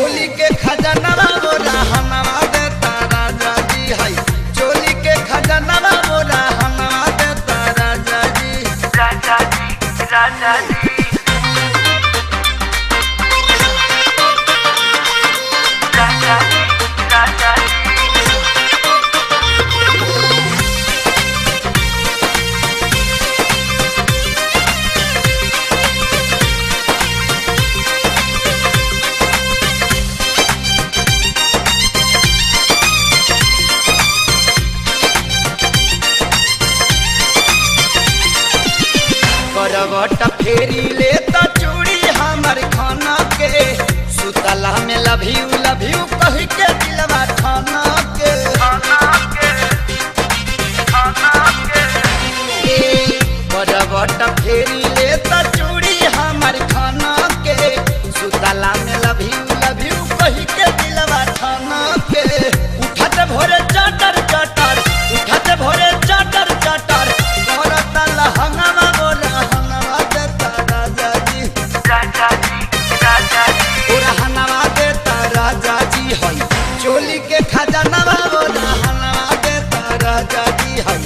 चोली के खजाना मोरा हनवा देता राजा जी है। चोली के खजाना मोरा हनवा देता राजा जी। राजा जी राजा जी राजा जी राजा जी करवट फेरी ले तो चूड़ी हमर खाना के सुतला में लव यू कह के दिलवा खाना के। करवट फेरी ले तो चूड़ी हमर खाना के सुतला में लव यू कह के दिलवा खाना के। उठत भोरे चटर चटर उठत भोरे चटर चटर करता लहंगवा बोला हनवा देता राजा जी। राजा जी राजा जी ओरा हनवा देता राजा जी है। चोली के खजाना बोला हनवा देता राजा जी है।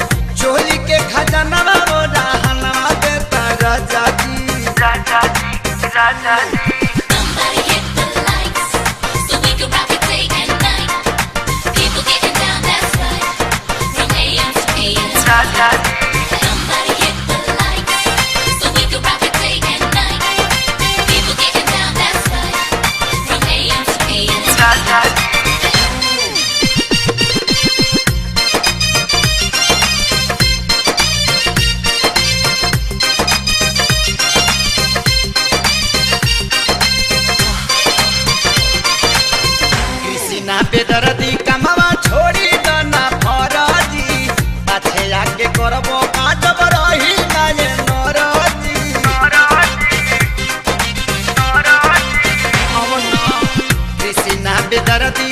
चोली के खजाना बोला हनवा देता राजा जी। राजा जी राजा जी Somebody hit the lights so we can rock it day and night. People getting down, that's right, from AM to PM. राजा जी Somebody hit the lights so we can rock it day and night. People getting down, that's right, from AM to PM. राजा जी कृष्णा बेदर्दी कमवा छोड़ी दना फराजी पाछे आके करबो काजब रही ना ये नरजी। कृष्णा बेदर्दी